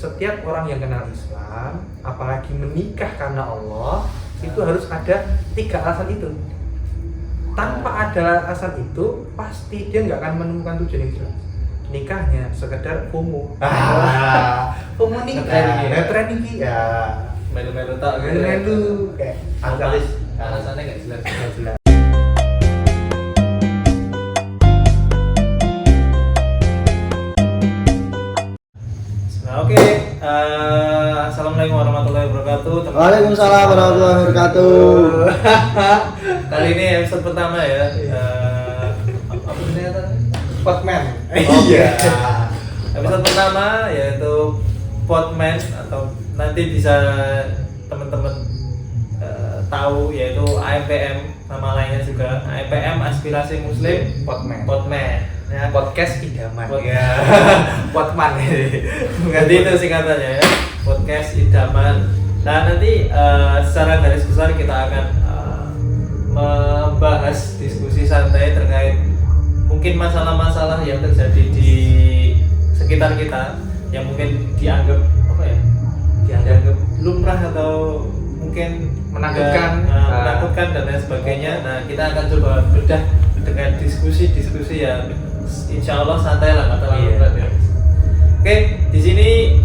setiap orang yang kenal Islam, apalagi menikah karena Allah, itu harus ada 3 alasan itu. Tanpa ada alasan itu, pasti dia nggak akan menemukan tujuan yang jelas. Nikahnya sekedar FOMO. FOMO nikah. Ngetren ini ya. Melu-melu tak gitu. Melu kayak alasannya nggak jelas. Nggak jelas. Nah, oke. Assalamualaikum warahmatullahi wabarakatuh. Waalaikumsalam warahmatullahi wabarakatuh. Kali ini episode pertama ya. Apa ini kata? Potman. Iya. Episode pertama yaitu Potman, atau nanti bisa teman-teman tahu yaitu AMPM, nama lainnya juga AMPM Aspirasi Muslim Potman. Ya, podcast idaman. Ya. Potman. Jadi itu singkatannya ya, podcast idaman. Nah nanti secara garis besar kita akan membahas diskusi santai terkait mungkin masalah-masalah yang terjadi di sekitar kita yang mungkin dianggap apa ya, dianggap lumrah atau mungkin menakutkan dan lain sebagainya. Nah kita akan coba bedah dengan diskusi-diskusi yang insya Allah santai lah, kata berat ya. Oke, di sini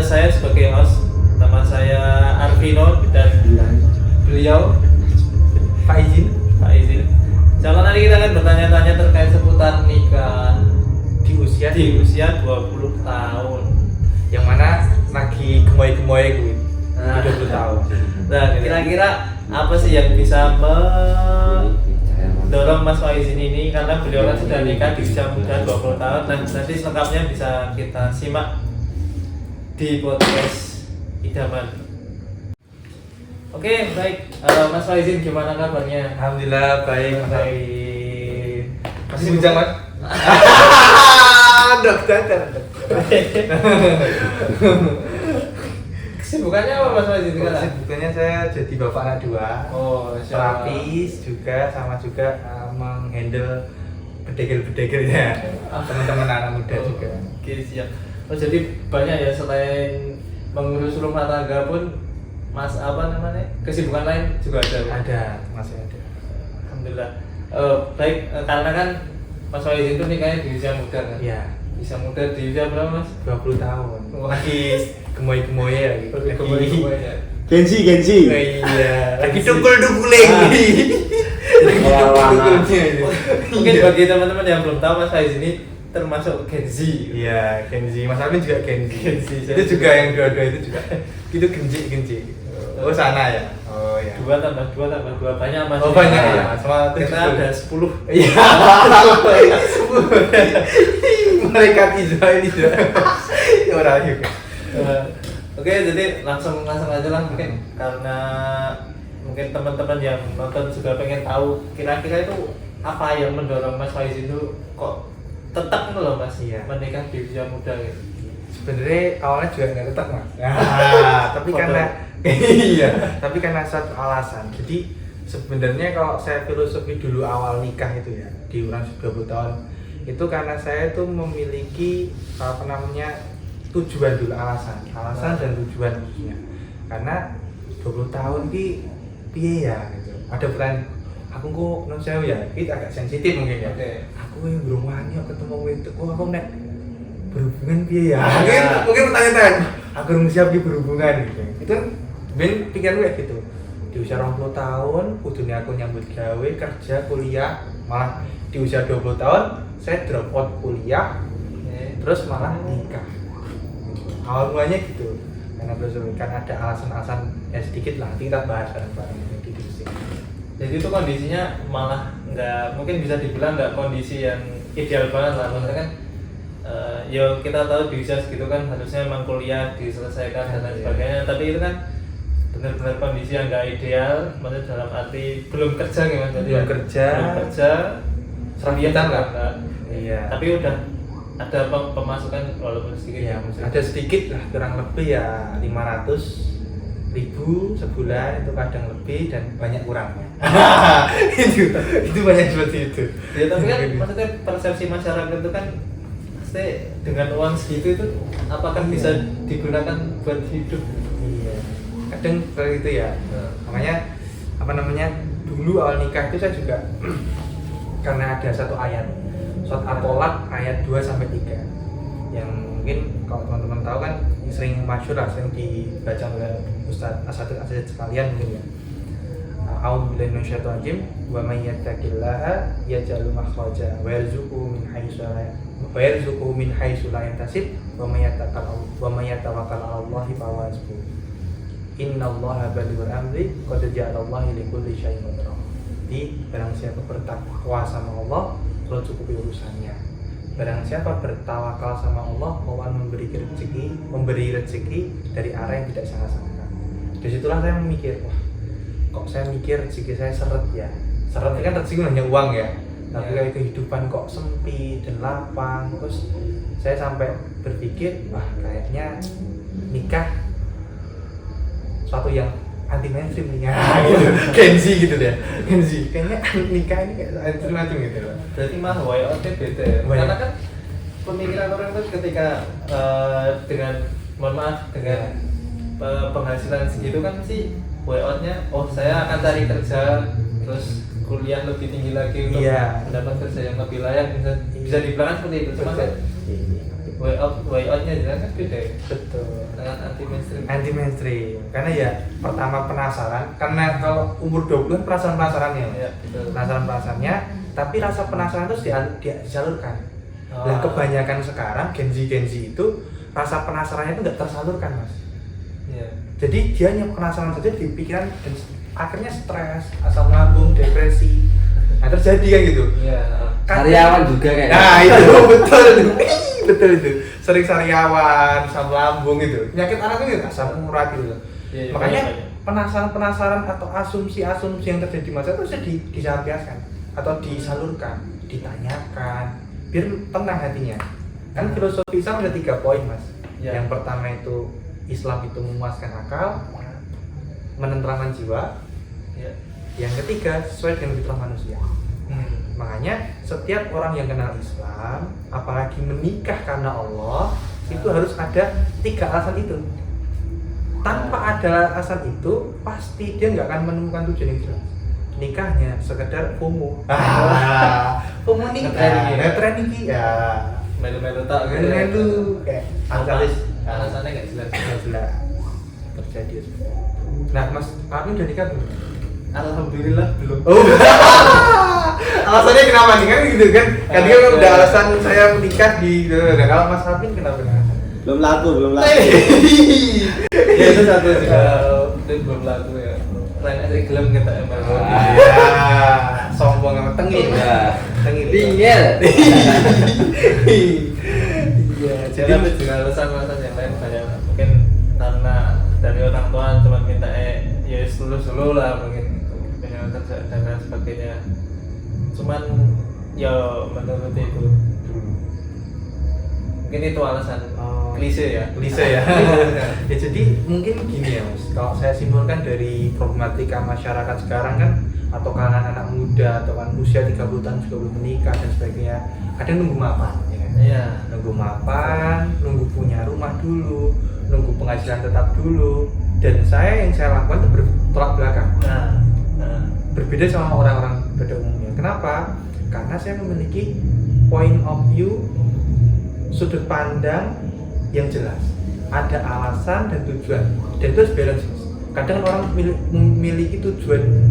saya sebagai host, nama saya Arvino dan beliau Pak Izin. Insya Allah nanti kita akan bertanya-tanya terkait seputar nikah di usia 20 tahun. Yang mana lagi gemoy-gemoy gue. 20 tahun. Nah, kira-kira apa sih yang bisa mendorong Mas Faizin ini, karena beliau kan sudah nikah di usia muda 20 tahun. Nah, nanti selengkapnya bisa kita simak di podcast idaman. Oke, baik. Mas Faizin, gimana kabarnya? Alhamdulillah baik. Masih bujang, Mas? Dokter. Kesibukannya apa Mas Faizin sekarang? Kesibukannya saya jadi bapak anak 2. Oh, terapis juga, sama juga menghandle bedegel-bedegelnya teman-teman anak muda juga. Oke, siap. Oh, jadi banyak ya, selain mengurus rumah tangga pun Mas kesibukan lain juga ada ya? Ada, masih ada. Alhamdulillah. Baik, karena kan Mas Faizin itu nikahnya di usia muda kan? Iya. Usia muda di usia berapa Mas? 20 tahun. Wah. Lagi gemoy-gemoy ya gitu. Kemudian Gensi. Iya. Lagi dukul-dukuling. Mungkin bagi teman-teman yang belum tahu, Mas Faizin ini termasuk Gen Z. Iya, Gen Z. Mas Alvin juga Gen Z. Itu juga yang dua-dua itu juga. Itu Gen Z. Oh, sana ya. Oh ya. 2 tambah 2 banyak Mas. Oh banyak ya. Sama kita ada 10. Iya. Mereka Israel itu. Ya orang juga. Oke, jadi langsung aja lah mungkin, karena mungkin teman-teman yang nonton juga pengen tahu kira-kira itu apa yang mendorong Mas Faizin itu kok tetap loh Mas menikah di usia muda gitu. Sebenarnya awalnya juga nggak tetap Mas. Tapi karena satu alasan. Jadi sebenarnya kalau saya filosofi dulu awal nikah itu ya di umur 20 tahun itu karena saya itu memiliki tujuan dulu, alasan dan tujuan khususnya. Karena 20 tahun piye ya gitu. Ada pertanyaan, aku kok non sewu ya, itu agak sensitif mungkin ya. Aku yang belum wani ketemu itu, aku nek berhubungan piye ya. Mungkin pertanyaan, aku belum siap berhubungan gitu. Itu ben pikiran gue gitu. Di usia 20 tahun, kudunya aku nyambut gawe, kerja, kuliah, malah di usia 20 tahun saya drop out kuliah, terus malah nikah. Awal mulanya gitu, karena kan ada alasan-alasan sedikit lah, nanti kita bahas bareng-bareng di diskusi. Jadi itu kondisinya malah nggak, mungkin bisa dibilang nggak kondisi yang ideal banget lah, maksudnya kan ya kita tahu di usia segitu kan harusnya emang kuliah diselesaikan dan lain sebagainya, tapi itu kan benar-benar kondisi yang nggak ideal, maksudnya dalam arti belum kerja gimana? Belum kerja, serabiatan lah. Iya. Tapi udah ada pemasukan walaupun sedikit ya, ada sedikit lah, kurang lebih ya 500.000 sebulan, itu kadang lebih dan banyak kurangnya. itu banyak seperti itu ya. Tapi kan maksudnya persepsi masyarakat itu kan Maksudnya dengan uang segitu itu apakah Iya. bisa digunakan buat hidup? Iya. Kadang seperti itu ya. Nah. Makanya dulu awal nikah itu saya juga karena ada satu ayat surat At-Tolak ayat 2 sampai 3 yang mungkin kalau teman-teman tahu kan sering masyhur lah, sering dibaca oleh Ustadz asatidz sekalian mungkin ya. A'udzubillahi minasyaitonir rajim wa may yattaqillaha yaj'al makhraja wa yarzuqhu min haitsu la yahtasib wa may yatawakkal 'ala Allahi fa huwa hasbuh. Innallaha balighul amri qad ja'alallahi likulli syai'in qadra. Jadi barang siapa bertakwa sama Allah, Allah cukupi urusannya. Barang siapa bertawakal sama Allah, Allah memberi rezeki dari arah yang tidak sangka-sangka. Disitulah saya memikir, wah, kok saya mikir rezeki saya seret ya. Seret kan rezeki hanya uang ya. Tapi kayak kehidupan kok sempit dan lapang. Terus saya sampai berpikir, wah kayaknya nikah suatu yang anti mainstream nih. Gen Z gitu deh. Gen Z. Kayaknya nikah ini kayak anti-mainstream gitu loh. Berarti mah WOT beda ya. Karena kan pemikiran orang itu ketika dengan mohon maaf dengan penghasilan segitu kan sih WO-nya saya akan cari kerja terus kuliah lebih tinggi lagi untuk mendapat kerja yang lebih layak, bisa dibilang seperti itu. Cuma kan WO-nya jelas kan beda ya. Betul. Dengan Anti mainstream. Karena ya pertama penasaran, karena kalau umur 20 penasarannya. Ya, betul. Penasarannya, tapi rasa penasaran terus disalurkan. Dan kebanyakan sekarang Gen Z itu rasa penasarannya itu nggak tersalurkan, Mas. Iya. Jadi dia hanya penasaran saja di pikiran dan akhirnya stres, asam lambung, depresi. Nah terjadi kan gitu. Iya. Karyawan juga kayak. Nah itu betul itu. Betul itu. Sering sariawan, asam lambung gitu. Penyakit anak itu asam urat gitu. Iya, Makanya banyak. penasaran atau asumsi-asumsi yang terjadi di masa itu harusnya disampaikan atau disalurkan, ditanyakan, biar tenang hatinya. Kan filosofi Islam ada 3 poin, Mas. Ya. Yang pertama itu Islam itu memuaskan akal, menenteramkan jiwa. Ya. Yang ketiga sesuai dengan fitrah manusia. Makanya setiap orang yang kenal Islam, apalagi menikah karena Allah, itu harus ada 3 alasan itu. Tanpa ada alasan itu, pasti dia nggak akan menemukan tujuan yang jelas. Nikahnya sekedar FOMO. FOMO nikah. Ngetren iki ya. Melu-melu tak gitu. Melu kayak Alasannya nggak jelas. nggak jelas terjadi. Nah, Mas Arvin udah nikah belum? Alhamdulillah belum. Oh. Alasannya kenapa nih kan gitu kan? Tadi kan udah alasan saya menikah di. Nah, kalau Mas Arvin kenapa? Belum laku. Ya itu satu juga. Itu belum laku ya. Lain aja gelem kita emang. Iya, sombong sama tengil. Tengil. Tinggal. Iya, Jadi juga alasan-alasan yang lain banyak. Mungkin karena dari orang tua cuma minta ya dulu lah mungkin punya kerja dan lain sebagainya. Cuman ya menurut itu mungkin itu alasan klise ya. Ya jadi mungkin gini ya Mas, kalau saya simpulkan dari problematika masyarakat sekarang kan, atau kalangan anak muda atau kan usia 30 tahun juga belum menikah dan sebagainya, kadang nunggu mapan ya kan? Iya. Nunggu mapan, nunggu punya rumah dulu, nunggu penghasilan tetap dulu. Dan yang saya lakukan itu bertolak belakang. Berbeda sama orang-orang pada umumnya. Kenapa? Karena saya memiliki point of view, sudut pandang yang jelas, ada alasan dan tujuan, dan itu harus balance. Kadang orang memiliki tujuan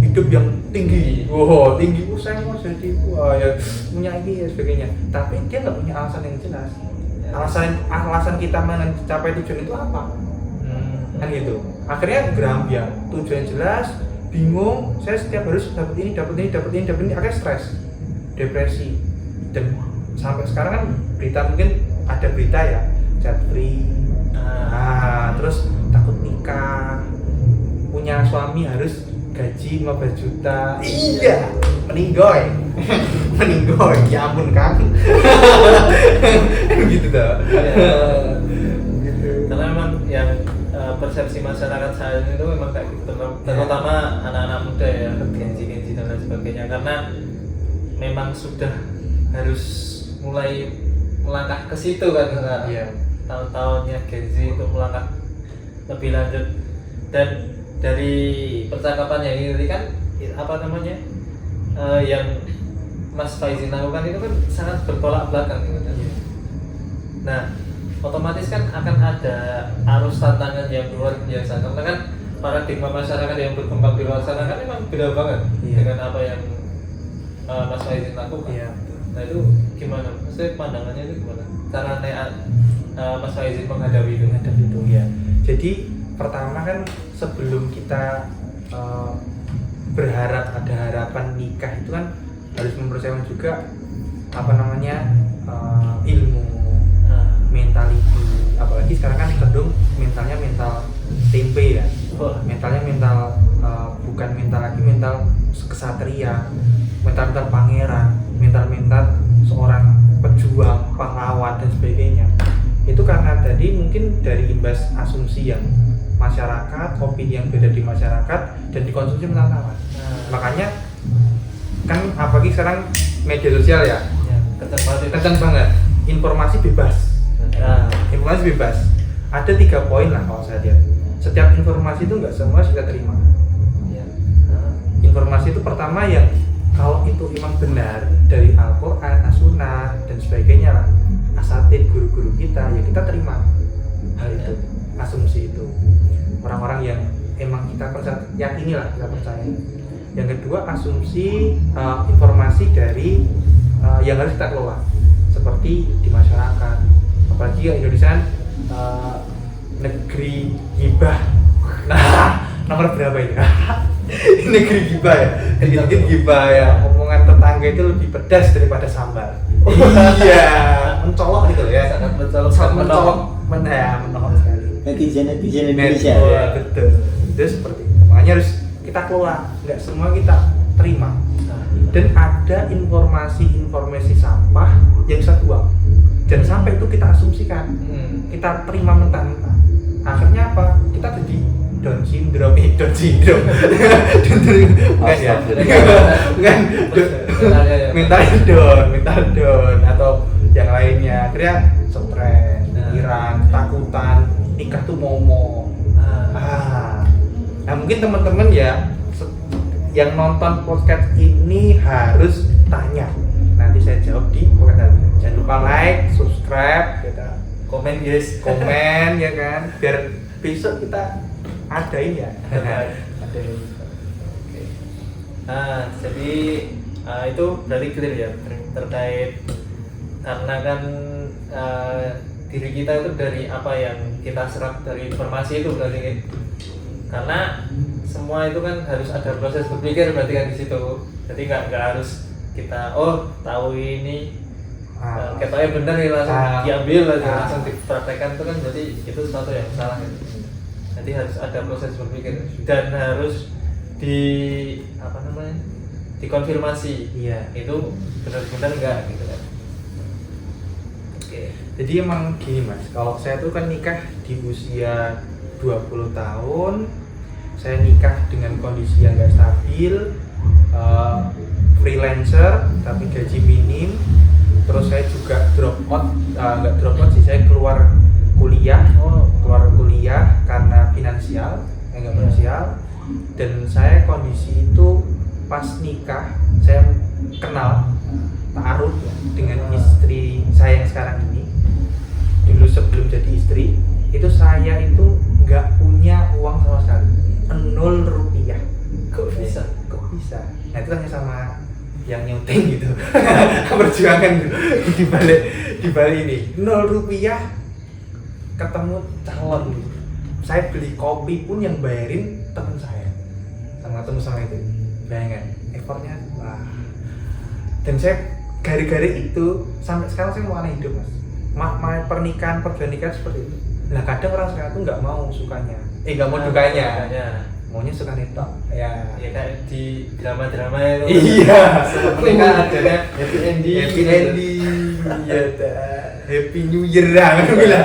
hidup yang tinggi, tinggi, saya mau jadi ya punya ini dan sebagainya, tapi dia nggak punya alasan yang jelas. Alasan kita mencapai tujuan itu apa? Kan gitu. Akhirnya gerambiang, tujuan jelas, bingung. Saya setiap harus dapat ini, akhirnya stres, depresi, dan sampai sekarang kan berita mungkin ada berita ya, chat free, terus takut nikah, punya suami harus gaji 15 juta. Iya, meninggoy, ya ampun kan, gitu dah. Gitu. Karena memang yang persepsi masyarakat saat ini itu memang kayak gitu, terutama anak-anak muda ya, genzi dan lain sebagainya, karena memang sudah harus mulai melangkah ke situ kan sekarang. Iya. Tahun-tahunnya Gen Z itu melangkah lebih lanjut. Dan dari percakapan yang ini kan apa namanya yang Mas Faizin lakukan itu kan sangat bertolak belakang gitu kan. Iya. Nah, otomatis kan akan ada arus tantangan yang luar biasa karena kan paradigma masyarakat yang berkembang di luar sana kan memang beda banget dengan apa yang Mas Faizin lakukan. Iya. Nah itu gimana? Maksudnya pandangannya itu gimana? Cara Mas Faizin menghadapi itu? Menghadapi itu ya. Jadi pertama kan sebelum kita berharap ada harapan nikah itu kan harus mempersiapkan juga apa namanya ilmu, mentality. Apalagi sekarang kan cenderung mentalnya mental tempe ya. Mentalnya mental bukan mental lagi mental kesatria, mental pangeran, mental seorang pejuang, pahlawan dan sebagainya. Itu karena tadi mungkin dari imbas asumsi yang masyarakat, opini yang beda di masyarakat dan dikonsumsi mental-mental. Makanya kan apalagi sekarang media sosial ya, kencang banget, informasi bebas. Informasi bebas. Ada 3 poin lah kalau saya lihat. Setiap informasi itu nggak semua kita terima. Informasi itu pertama yang kalau itu memang benar dari Al-Quran, As-Sunnah dan sebagainya lah, asatid guru-guru kita ya kita terima hal itu, asumsi itu orang-orang yang emang kita yakini lah, kita percaya. Yang kedua asumsi informasi dari yang harus kita kelola seperti di masyarakat, apalagi ya Indonesia negeri gibah. Nah nomor berapa ini? Negeri gibah ya, sedikit gibah ya, omongan tetangga itu lebih pedas daripada sambal. Iya, mencolok gitu ya, sangat mencolok, menohok sekali. Netizen Indonesia. Ya, betul. Itu seperti itu. Makanya harus kita kelola, nggak semua kita terima. Dan ada informasi sampah yang bisa buang. Dan sampai itu kita asumsikan, kita terima mentah-mentah. Akhirnya apa? Kita jadi Down syndrome. Bukan ya? Bukan. Mental down atau yang lainnya. Akhirnya stres, pikiran, ketakutan, nikah tuh momo. Nah mungkin teman-teman ya yang nonton podcast ini harus tanya. Nanti saya jawab di podcast. Jangan lupa like, subscribe, komen guys, komen ya kan, biar besok kita adain ya. Adain. Oke. Nah, jadi itu berarti clear ya terkait karena kan diri kita itu dari apa yang kita serap dari informasi itu berarti karena semua itu kan harus ada proses berpikir berarti kan di situ. Jadi nggak harus kita tahu ini katanya benar nih langsung diambil aja langsung dipraktekkan itu kan berarti itu sesuatu yang salah gitu. Jadi harus ada proses berpikir dan harus dikonfirmasi. Iya. Itu benar-benar enggak gitu kan. Oke. Jadi emang gini Mas, kalau saya tuh kan nikah di usia 20 tahun. Saya nikah dengan kondisi yang enggak stabil, freelancer tapi gaji minim. Terus saya juga drop out, enggak drop out sih, saya keluar kuliah karena finansial, enggak finansial. Dan saya kondisi itu pas nikah saya kenal ta'aruf ya, dengan istri saya yang sekarang ini. Dulu sebelum jadi istri itu saya itu nggak punya uang sama sekali, 0 rupiah. Kok bisa? Nah itu tanya sama yang nyuting gitu. Perjuangan di balik ini 0 rupiah ketemu calon gitu. Saya beli kopi pun yang bayarin teman saya sama itu. Bayangkan effortnya wah. Dan saya gara-gara itu sampai sekarang saya mau aneh hidup Mas. Perjalanan nikahan seperti itu. Nah kadang orang sekarang tuh nggak mau sukanya, nggak mau dukanya. Maunya suka netok ya kayak di drama-drama itu. Iya. Mereka adanya happy ending. Iya Happy New Year lah bilang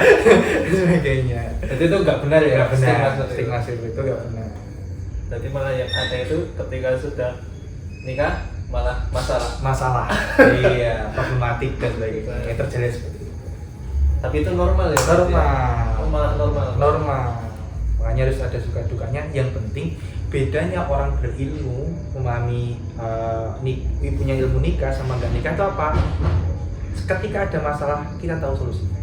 sebagainya. Jadi itu nggak benar ya? Nggak benar. Stigma itu nggak benar. Jadi malah yang ada itu ketika sudah nikah malah masalah. Iya, problematik dan sebagainya. Yang terjadi seperti itu. Tapi itu normal ya? Normal. Oh, malah Normal. Makanya harus ada suka dukanya. Yang penting bedanya orang berilmu memahami punya ilmu nikah sama nggak nikah itu apa? Ketika ada masalah kita tahu solusinya.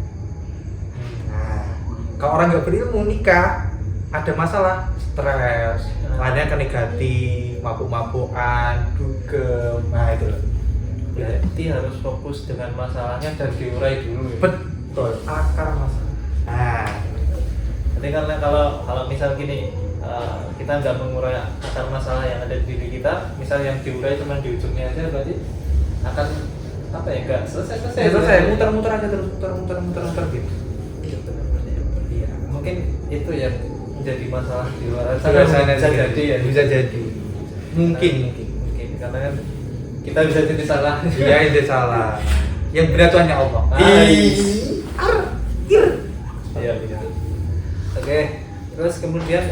Nah, kalau orang nggak berilmu nikah ada masalah stres, lainnya ke negatif, mabuk-mabukan, dugem, nah itu loh. Berarti harus fokus dengan masalahnya dan diurai dulu ya? Betul, akar masalah. Nah, Jadi karena kalau misal gini, kita nggak mengurai akar masalah yang ada di diri kita, misal yang diurai cuma di ujungnya aja, berarti akan apa ya, nggak selesai muter-muter aja terus, muter gitu. Iya benar. Iya, mungkin itu yang menjadi masalah di luar Bisa sana. Bisa jadi ya, bisa jadi. Mungkin. karena kan kita bisa jadi salah. Iya, itu salah. Yang benar itu hanya Allah. Iya begitu. Oke, terus kemudian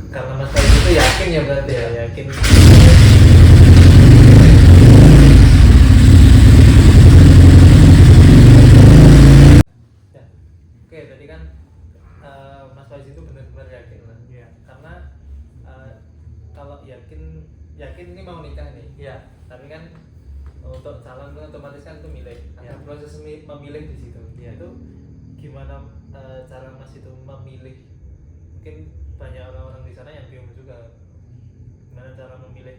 karena masalah itu yakin ya berarti ya, yakin. Ya. Oke, tadi kan Mas Faiz itu benar-benar yakin lah. Iya. Karena kalau yakin ini mau nikah nih. Iya. Tapi kan untuk calon itu otomatis kan itu milih. Ya. Ada proses memilih di situ. Ya. Itu gimana cara Mas itu memilih? Mungkin banyak orang-orang di sana yang bingung juga. Gimana cara memilih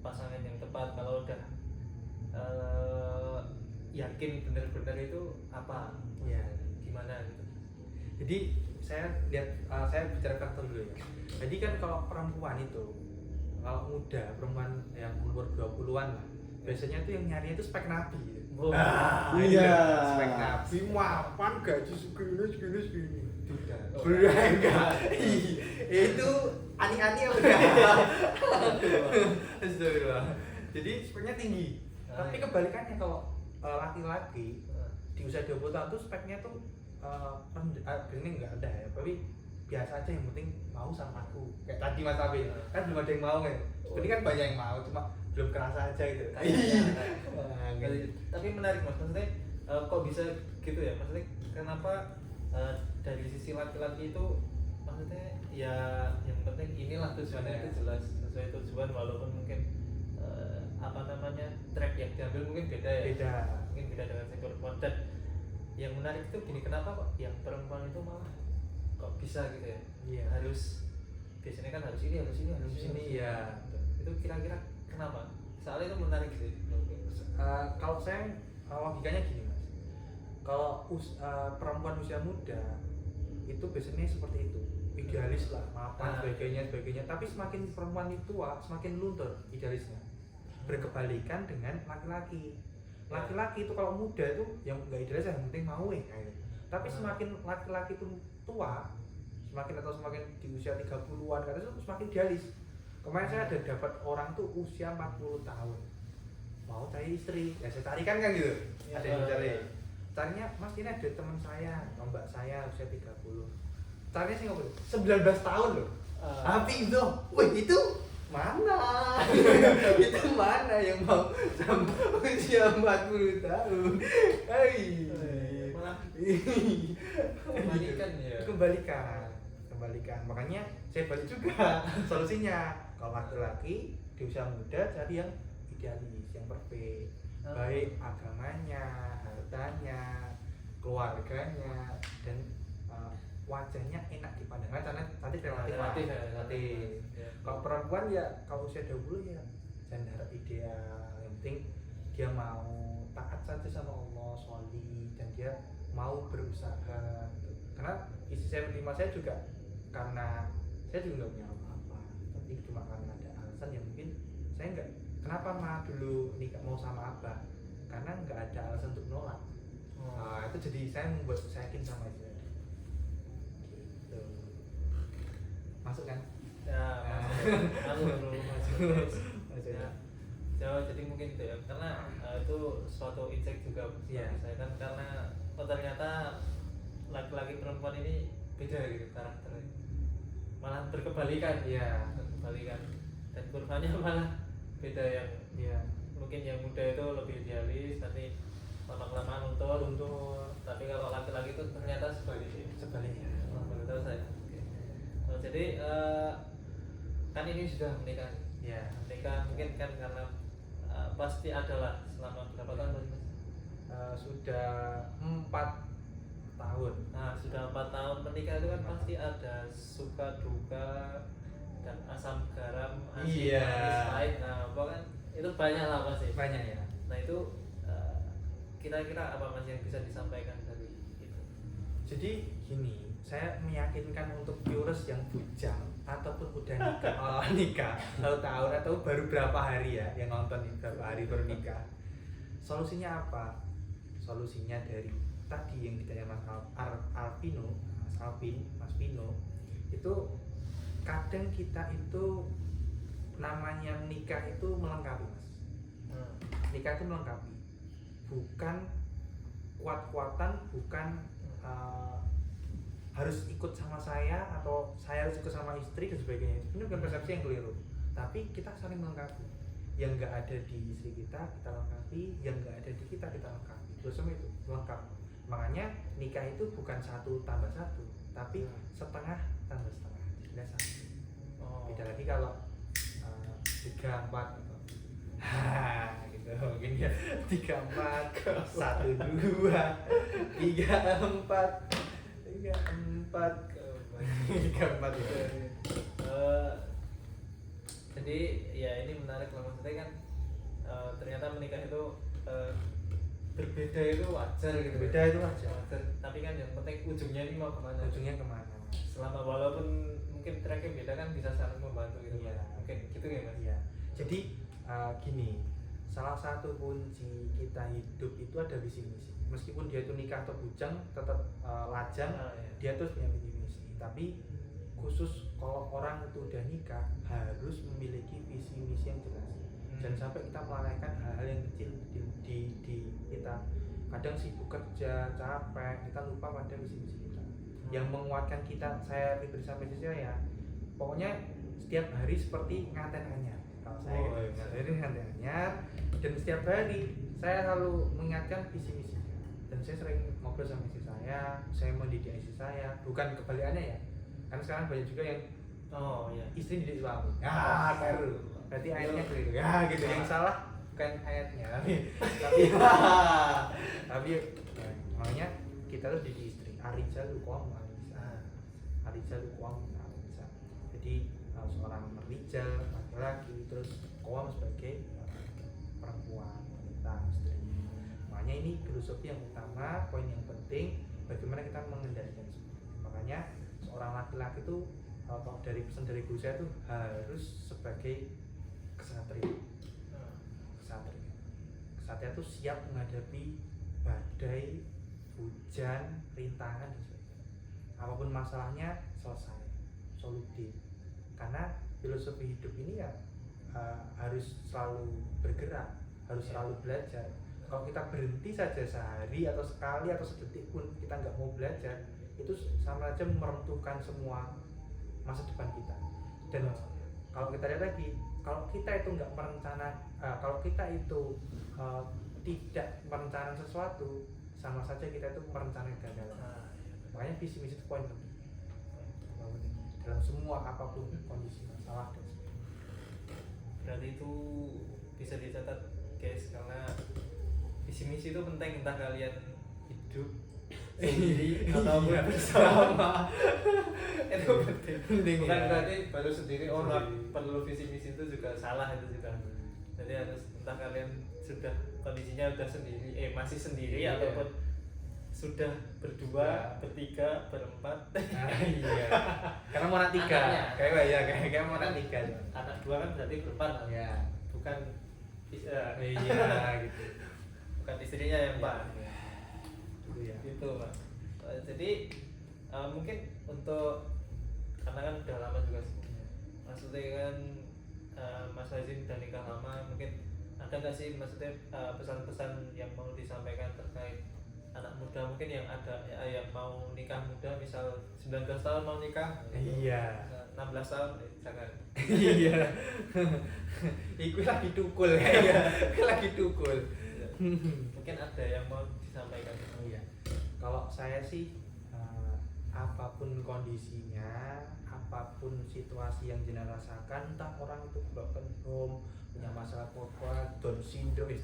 pasangan yang tepat kalau udah yakin benar-benar itu apa? Ya. Gimana gitu? Jadi saya bicara faktor dulu ya. Jadi kan kalau perempuan itu, kalau muda, perempuan yang umur 20-an lah, biasanya tuh yang nyari itu spek nabi gitu. Oh, iya. Spek nabi, mapan gaji segini. Tidak. Oh, Enggak. Itu ani-ani apa enggak? Astagfirullah. Jadi speknya tinggi. Tapi kebalikannya kalau laki-laki di usia 20 tahun tuh speknya tuh ini enggak ada ya, tapi biasa aja, yang penting mau sama aku. Kayak tadi Mas Abi, kan belum ada yang mau kan. Ini kan banyak yang mau, cuma belum kerasa aja gitu. Tapi menarik Mas, maksudnya kok bisa gitu ya? Maksudnya kenapa dari sisi laki-laki itu maksudnya ya yang penting inilah tujuannya itu jelas sesuai tujuan, walaupun mungkin track yang diambil mungkin beda ya. Mungkin beda dengan si perempuan. Dan yang menarik itu gini, kenapa kok yang perempuan itu malah kok bisa gitu ya? Iya. Biasanya kan harus ini ya. Itu kira-kira kenapa? Soalnya itu menarik sih. Kalau saya logikanya gini Mas, kalau perempuan usia muda itu biasanya seperti itu, idealis lah, mapan sebagainya. Tapi semakin perempuan itu tua, semakin luntur idealisnya. Berkebalikan dengan laki-laki. Laki-laki itu kalau muda itu yang nggak idealis, yang penting mau gitu. Tapi semakin laki-laki itu tua, semakin di usia 30-an kan itu semakin idealis. Kemarin saya ada dapat orang tuh usia 40 tahun mau cari istri, ya saya carikan kan gitu. Ada yang cari. Carinya, Mas ini ada teman saya, mbak saya usia 30. Carinya sih ngobrol 19 tahun loh. Tapi itu, itu mana? Itu mana yang mau sampai usia 40 tahun? Malah kembalikan. Makanya saya balik juga solusinya. Kalau laki-laki di usia muda cari yang idealis, yang perfect, baik agamanya, hartanya, keluarganya, dan wajahnya enak dipandang. Karena nanti relatif. Kalau perempuan ya kalau usia 20 ya jangan harap ideal. Yang penting dia mau taat saja sama Allah, sholih, dan dia mau berusaha. Karena istri saya menerima saya juga karena saya juga nggak punya apa-apa, tapi cuma karena ada alasan yang mungkin saya nggak. Kenapa mah dulu nikah mau sama abah? Karena nggak ada alasan untuk nolak. Itu jadi saya membuat saya yakin sama istri saya. Gitu. Masuk kan? Ya, masuk. Ya, jadi mungkin itu ya, karena itu suatu insight juga bagi saya kan, karena ternyata laki-laki perempuan ini beda gitu karakternya, malah berkebalikan dan kurvanya malah beda. Yang mungkin yang muda itu lebih idealis, nanti lama-kelamaan luntur. Untuk Tapi kalau laki-laki itu ternyata sebaliknya. sebaliknya. Oh, baru tahu saya. Oke. Oh, jadi kan ini sudah menikah. Ya. Menikah mungkin kan karena pasti adalah selama berapa tahun Mas? Sudah 4 tahun. Nah, sudah 4 tahun menikah itu kan pasti ada suka duka dan asam garam, asin, Iya. manis, pahit. Nah, pokoknya itu banyak lah pasti. Banyak ya. Nah, itu kira-kira apa Mas yang bisa disampaikan dari itu? Jadi gini, saya meyakinkan untuk viewers yang bujang ataupun udah nikah, nikah 1 tahun atau baru berapa hari ya yang nonton ini berapa hari baru nikah. Solusinya apa? Solusinya dari tadi yang ditanya Mas Alvino, Mas Vino, itu kadang kita itu namanya menikah itu melengkapi Mas. Nikah itu melengkapi, bukan kuat-kuatan, bukan harus ikut sama saya atau saya harus ikut sama istri dan sebagainya. Ini bukan persepsi yang keliru, tapi kita saling melengkapi. Yang nggak ada di istri kita lengkapi, yang nggak ada di kita lengkapi. Terus semua itu lengkap. Makanya nikah itu bukan 1 tambah 1, tapi setengah tambah setengah. Tidak satu. Beda lagi kalau 3, 4 gitu. Gitu mungkin ya 3, 4, 1, 2, 3, 4, 3, 4 itu. Jadi ya ini menarik lah, maksudnya kan ternyata menikah itu berbeda itu wajar gitu. Beda itu wajar. Tapi kan yang penting ujungnya ini mau kemana? Ujungnya kemana? Selama walaupun mungkin tracknya beda kan bisa saling membantu gitu. Iya. Mungkin gitu ya Mas. Iya. Jadi gini, salah satu kunci kita hidup itu ada visi misi. Meskipun dia itu nikah atau bujang, tetap lajang, Iya. dia terus punya visi misi. Tapi khusus kalau orang itu udah nikah harus memiliki visi misi yang jelas. Jangan sampai kita melalaikan hal-hal yang kecil di kita. Kadang sibuk kerja, capek, kita lupa pada visi misi kita. Yang menguatkan kita, saya pribadi sampai sisi saya, pokoknya setiap hari seperti nganten anyar. Kalau saya nganten anyar, dan setiap hari saya selalu mengingatkan visi misi. Dan saya sering ngobrol sama istri saya mendidik istri saya, bukan kebalikannya ya. Karena sekarang banyak juga yang istri didik suami. Keliru. Berarti ayatnya keliru. Ya gitu. Yang salah bukan ayatnya, tapi ya, makanya kita tuh didik istri. Arijal qawwam 'ala nisa. Arijal qawwam 'ala nisa. Jadi seorang rijal laki-laki terus qawwam sebagai perempuan, wanita, istri. Makanya ini filosofi yang utama, poin yang penting bagaimana kita mengendalikan semua. Makanya seorang laki-laki itu kalau dari pesan dari guru saya itu harus sebagai kesatria. Kesatria itu siap menghadapi badai, hujan, rintangan dan sebagainya. Apapun masalahnya selesai, solutif. Karena filosofi hidup ini ya harus selalu bergerak, harus selalu belajar. Kalau kita berhenti saja sehari atau sekali atau sedetik pun kita nggak mau belajar, itu sama aja meruntuhkan semua masa depan kita. Dan kalau kita lihat lagi, kalau kita itu nggak kalau kita itu tidak merencanakan sesuatu, sama saja kita itu merencanakan kegagalan. Makanya visi misi itu poin penting dalam semua apapun kondisi masalah dan sebagainya. Berarti itu bisa dicatat guys, karena visi misi itu penting, entah kalian hidup sendiri ataupun bersama. Itu penting. Bukan berarti baru sendiri orang perlu visi misi, itu juga salah, itu juga. Jadi harus entah kalian sudah kondisinya udah sendiri, masih sendiri ataupun sudah berdua, bertiga, berempat. Iya. Karena mau anak 3. Kayak mau anak 3. Anak 2 kan berarti berempat. Ya. Bukan iya gitu. Bukan istrinya yang Pak. Gitu ya. Gitu Pak. Jadi mungkin untuk, karena kan udah lama juga sih, maksudnya kan Mas Hazin udah nikah lama, mungkin ada nggak sih maksudnya pesan-pesan yang mau disampaikan terkait anak muda mungkin yang ada yang mau nikah muda, misal 19 tahun mau nikah, Iya. 16 tahun jangan. Iya. Iku lagi tukul ya. Lagi tukul. Mungkin ada yang mau disampaikan. Oh iya, kalau saya sih apapun kondisinya, apapun situasi yang jenengan rasakan, entah orang itu broken home, punya masalah apa, Down syndrome,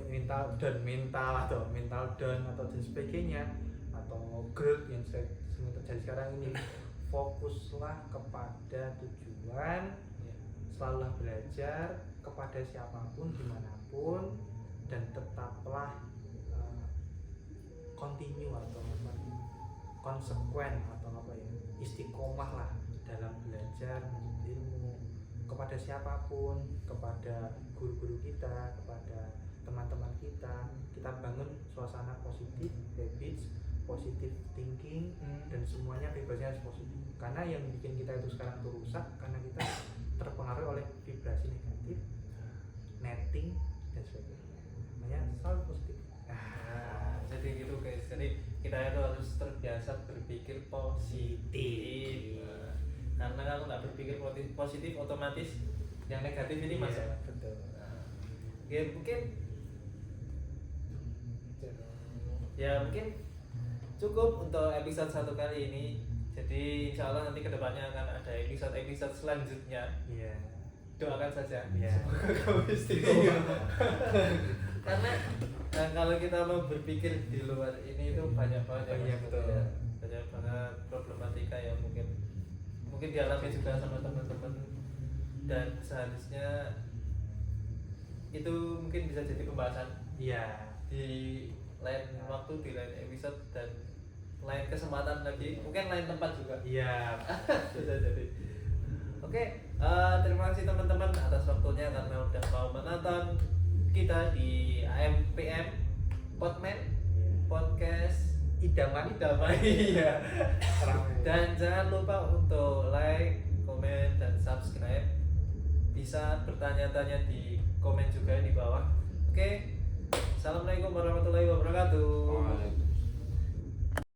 mental down atau dan sebagainya, atau growth yang sering terjadi sekarang ini, fokuslah kepada tujuan, selalulah belajar kepada siapapun dimanapun, dan tetaplah continue atau konsekuen atau istiqomah lah dalam belajar menuntut ilmu kepada siapapun, kepada guru-guru kita, kepada teman-teman kita bangun suasana positif, habits, positive thinking, dan semuanya vibrasinya harus positif. Karena yang bikin kita itu sekarang tuh rusak karena kita terpengaruh oleh vibrasi negatif, netting, dan sebagainya. Makanya selalu positif. Jadi gitu guys, jadi kita itu harus terbiasa berpikir positif. Karena kalau nggak berpikir positif, otomatis yang negatif ini masuk. Iya, betul. Ya mungkin cukup untuk episode 1 kali ini. Jadi insya Allah nanti kedepannya akan ada episode selanjutnya. Iya. Doakan saja. Iya. Semoga kamu istiqomah. Karena kalau kita mau berpikir di luar ini itu banyak banget Iya, betul. ya. Banyak banget problematika yang mungkin dialami juga sama teman-teman, dan seharusnya itu mungkin bisa jadi pembahasan Iya. di lain waktu, di lain episode, dan lain kesempatan lagi, mungkin lain tempat juga. Iya. Bisa jadi. Oke, terima kasih teman-teman atas waktunya karena udah mau menonton kita di AMPM Podman Podcast Idaman. Iya. Dan jangan lupa untuk like, komen, dan subscribe. Bisa bertanya-tanya di komen juga di bawah. Oke, assalamualaikum warahmatullahi wabarakatuh.